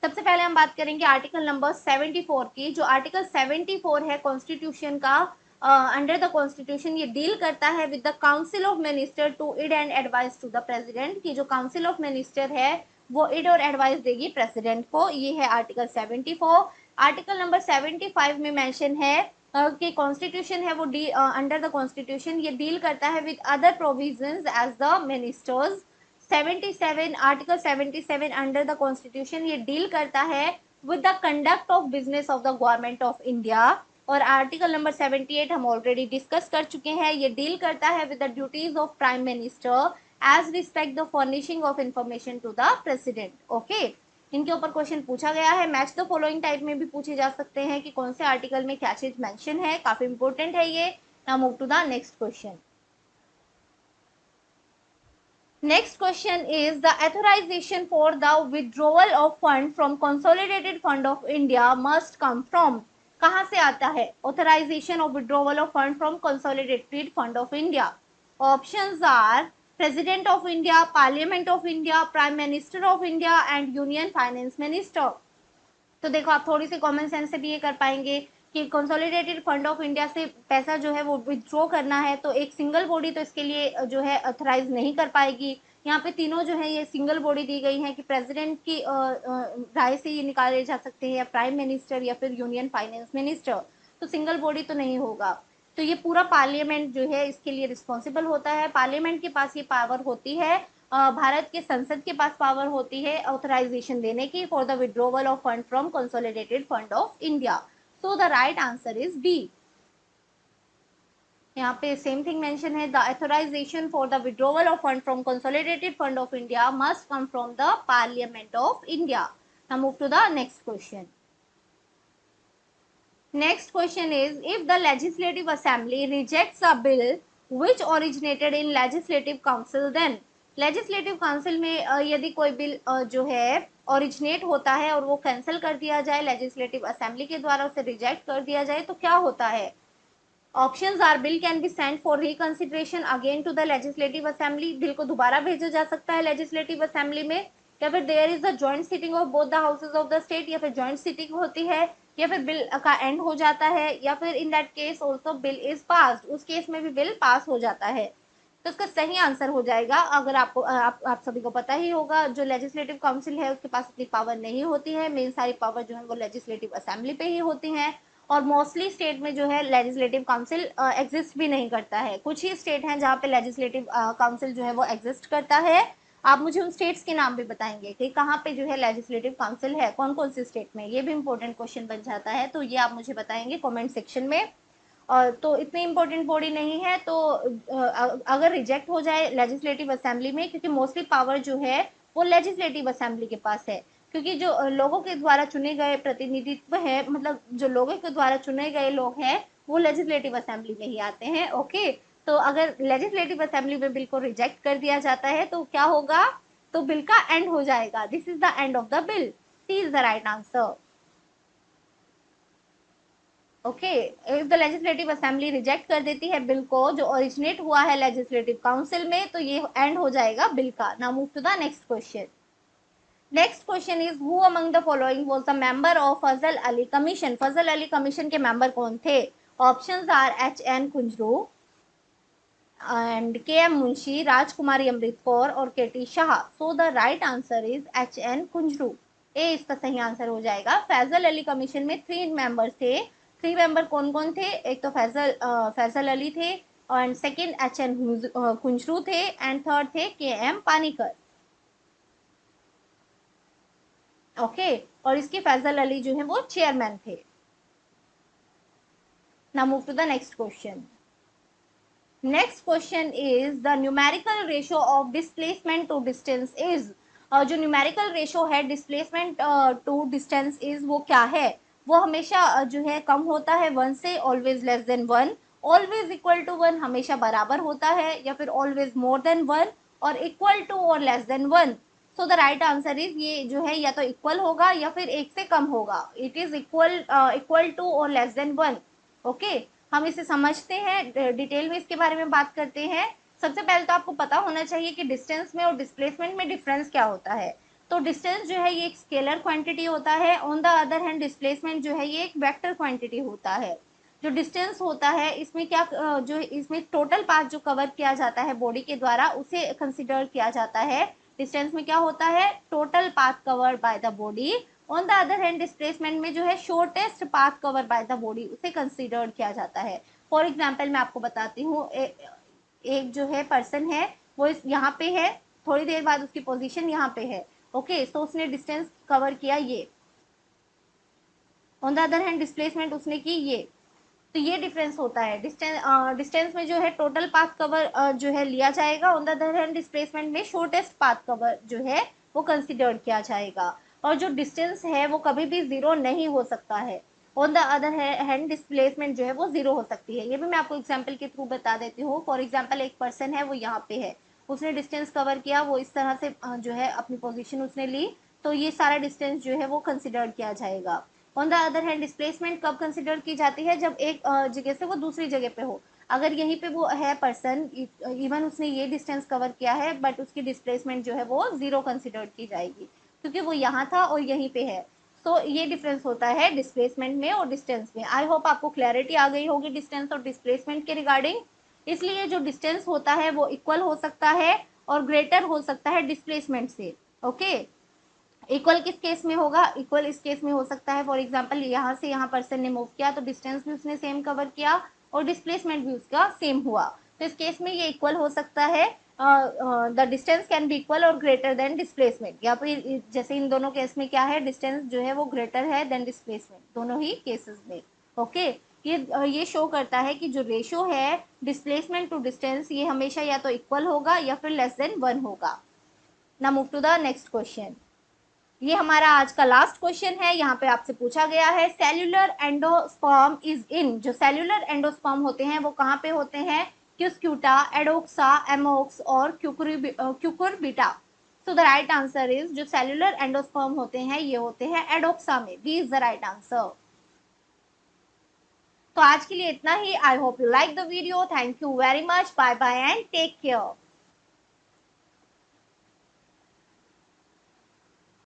सबसे पहले हम बात करेंगे आर्टिकल नंबर 74 की। जो आर्टिकल 74 है कॉन्स्टिट्यूशन का, अंडर द कॉन्स्टिट्यूशन ये डील करता है with the council of minister to aid and advice to the president, की जो काउंसिल ऑफ मिनिस्टर है वो इड और एडवाइस देगी प्रेसिडेंट को। ये है आर्टिकल 74। आर्टिकल नंबर 75 में मेंशन है कि कॉन्स्टिट्यूशन है वो अंडर द कॉन्स्टिट्यूशन ये डील करता है with other provisions as the ministers. 77 article 77 under the constitution ये डील करता है with the conduct of business of the government of India. और आर्टिकल नंबर 78 हम ऑलरेडी डिस्कस कर चुके हैं, ये डील करता है with the duties of prime minister as respect the furnishing of information to the president. Okay, इनके ऊपर क्वेश्चन पूछा गया है, मैच द फॉलोइंग टाइप में भी पूछे जा सकते हैं कि कौन से आर्टिकल में क्या चीज मेंशन है, काफी इंपॉर्टेंट है ये। Now move to the next question. Next question is the authorization for the withdrawal of fund from consolidated fund of India must come from, कहाँ से आता है authorization of withdrawal of fund from consolidated fund of India? Options are President of India, Parliament of India, Prime Minister of India and Union Finance Minister। तो देखो आप थोड़ी सी common sense से भी ये कर पाएंगे कि कंसोलिडेटेड फंड ऑफ इंडिया से पैसा जो है वो विथड्रॉ करना है, तो एक सिंगल बॉडी तो इसके लिए जो है ऑथराइज नहीं कर पाएगी। यहाँ पे तीनों जो है ये सिंगल बॉडी दी गई है कि प्रेसिडेंट की राय से ये निकाले जा सकते हैं, या प्राइम मिनिस्टर या फिर यूनियन फाइनेंस मिनिस्टर, तो सिंगल बॉडी तो नहीं होगा। तो ये पूरा पार्लियामेंट जो है इसके लिए रिस्पॉन्सिबल होता है, पार्लियामेंट के पास ये पावर होती है, भारत के संसद के पास पावर होती है ऑथराइजेशन देने की for the withdrawal of fund from consolidated fund of India. So the right answer is B. यहाँ पे सेम थिंग मेंशन है, the authorization for the withdrawal of fund from consolidated fund of India must come from the parliament of India. Now move to the next question. Next question is, if the Legislative Assembly rejects a bill which originated in Legislative Council, then Legislative Council में यदि कोई bill जो है originate होता है और वो cancel कर दिया जाए, लेजिस्लेटिव असेंबली के द्वारा उसे रिजेक्ट कर दिया जाए, तो क्या होता है? Options are bill can be sent for reconsideration again to the legislative assembly, bill को दोबारा भेजा जा सकता है लेजिस्लेटिव असेंबली में, या फिर there is a joint sitting of both the houses of the state, या फिर जॉइंट सिटिंग होती है, या फिर बिल का एंड हो जाता है, या फिर in that case also bill is passed, उस केस में भी बिल पास हो जाता है। तो इसका सही आंसर हो जाएगा, अगर आपको आप सभी को पता ही होगा, जो लेजिस्लेटिव काउंसिल है उसके पास इतनी पावर नहीं होती है, मेन सारी पावर जो है वो लेजिस्लेटिव असेंबली पे ही होती है, और मोस्टली स्टेट में जो है लेजिस्लेटिव काउंसिल एग्जिस्ट भी नहीं करता है। कुछ ही स्टेट हैं जहाँ पे लेजिस्लेटिव काउंसिल जो है वो एग्जिस्ट करता है। आप मुझे उन स्टेट्स के नाम भी बताएंगे कि कहाँ पे जो है लेजिस्लेटिव काउंसिल है, कौन कौन से स्टेट में, ये भी इंपॉर्टेंट क्वेश्चन बन जाता है, तो ये आप मुझे बताएंगे कमेंट सेक्शन में। और तो इतनी इंपॉर्टेंट बॉडी नहीं है, तो अगर रिजेक्ट हो जाए लेजिस्लेटिव असेंबली में, क्योंकि मोस्टली पावर जो है वो लेजिस्लेटिव असेंबली के पास है, क्योंकि जो लोगों के द्वारा चुने गए प्रतिनिधित्व है, मतलब जो लोगों के द्वारा चुने गए लोग हैं वो लेजिस्लेटिव असेंबली में ही आते हैं। ओके, तो अगर लेजिस्लेटिव असेंबली में बिल को रिजेक्ट कर दिया जाता है तो क्या होगा, तो बिल का एंड हो जाएगा, this is the end of the bill, C is the right answer. Okay, if the legislative assembly reject कर देती है बिल को जो ओरिजिनेट हुआ है लेजिस्लेटिव काउंसिल में, तो ये एंड हो जाएगा बिल का। Now move to the next question. Next question is, who among the following was the member of Fazal Ali commission? Fazal Ali commission के मेंबर कौन थे? Options are H N Kunzru and K M Munshi, Rajkumari Amrit Kaur और K T Shah. So the right answer is H N Kunzru, ए इसका सही answer हो जाएगा। Faizal Ali commission में 3 मेंबर थे, 3 मेंबर कौन कौन थे? एक तो फैजल अली थे, and second H N Kunzru थे, एंड थर्ड थे के एम पानीकर। ओके, और इसके फैजल अली जो है वो चेयरमैन थे। Now move to the next question. Next question is the numerical ratio of displacement to distance is, जो न्यूमेरिकल रेशियो है डिस्प्लेसमेंट टू डिस्टेंस इज वो क्या है? वो हमेशा जो है कम होता है 1 से, always less than 1, always equal to 1 हमेशा बराबर होता है, या फिर ऑलवेज मोर देन 1 और इक्वल टू और less than 1। So the right answer is ये जो है या तो इक्वल होगा या फिर 1 से कम होगा। इट इज इक्वल टू और लेस देन 1। ओके, हम इसे समझते हैं, डिटेल में इसके बारे में बात करते हैं। सबसे पहले तो आपको पता होना चाहिए कि डिस्टेंस में और डिस्प्लेसमेंट में डिफरेंस क्या होता है। तो डिस्टेंस जो है ये एक स्केलर क्वांटिटी होता है, on the other hand displacement जो है ये एक वेक्टर क्वांटिटी होता है। जो डिस्टेंस होता है इसमें क्या जो इसमें टोटल पाथ जो कवर किया जाता है बॉडी के द्वारा उसे कंसिडर किया जाता है। डिस्टेंस में क्या होता है? Total path covered by the body. On the other hand displacement में जो है shortest path cover by the body उसे कंसिडर्ड किया जाता है। फॉर एग्जाम्पल मैं आपको बताती हूँ, एक जो है पर्सन है वो इस यहाँ पे है, थोड़ी देर बाद उसकी पोजीशन यहाँ पे है। ओके, तो उसने डिस्टेंस कवर किया ये, on the other hand displacement उसने की ये। तो ये डिफरेंस होता है। डिस्टेंस में जो है टोटल पाथ कवर जो है लिया जाएगा, on the other hand displacement में शॉर्टेस्ट पाथ कवर जो है वो कंसिडर्ड किया जाएगा। और जो डिस्टेंस है वो कभी भी जीरो नहीं हो सकता है, on the other hand displacement जो है वो जीरो हो सकती है। ये भी मैं आपको एग्जाम्पल के थ्रू बता देती हूँ। फॉर एग्जाम्पल एक पर्सन है वो यहाँ पे है, उसने डिस्टेंस कवर किया, वो इस तरह से जो है अपनी पोजिशन उसने ली, तो ये सारा डिस्टेंस जो है वो कंसिडर्ड किया जाएगा। On the other hand displacement कब कंसिडर की जाती है? जब एक जगह से वो दूसरी जगह पे हो। अगर यहीं पे वो है पर्सन, इवन उसने ये डिस्टेंस कवर किया है बट उसकी डिस्प्लेसमेंट जो है वो जीरो कंसिडर की जाएगी, क्योंकि वो यहाँ था और यहीं पे है। तो ये डिफरेंस होता है डिस्प्लेसमेंट में और डिस्टेंस में। आई होप आपको क्लैरिटी आ गई होगी डिस्टेंस और डिस्प्लेसमेंट के रिगार्डिंग। इसलिए जो डिस्टेंस होता है वो इक्वल हो सकता है और ग्रेटर हो सकता है डिस्प्लेसमेंट से। ओके, इक्वल किस केस में होगा? इक्वल इस केस में हो सकता है, फॉर एग्जांपल यहाँ से यहाँ पर्सन ने मूव किया तो डिस्टेंस भी उसने सेम कवर किया और डिस्प्लेसमेंट भी उसका सेम हुआ। तो इस केस में ये इक्वल हो सकता है, the distance can be equal और ग्रेटर देन डिस्प्लेसमेंट। या फिर जैसे इन दोनों केस में क्या है, डिस्टेंस जो है वो ग्रेटर है देन डिस्प्लेसमेंट, दोनों ही केसेस में। ओके, ये शो करता है कि जो रेशियो है डिस्प्लेसमेंट टू डिस्टेंस ये हमेशा या तो इक्वल होगा या फिर लेस देन 1 होगा। Now move to the next question. ये हमारा आज का लास्ट क्वेश्चन है। यहाँ पे आपसे पूछा गया है सेल्यूलर एंडोस्पर्म इज इन, जो सेल्यूलर एंडोस्पर्म होते हैं वो कहाँ पे होते हैं? क्यूस्क्यूटा, एडोक्सा, एमोक्स और cucurbita. So the right answer is जो सेल्यूलर एंडोस्पर्म होते हैं ये होते हैं एडोक्सा में। B is the right answer. तो आज के लिए इतना ही। I hope you like the video. Thank you very much. Bye bye and take care.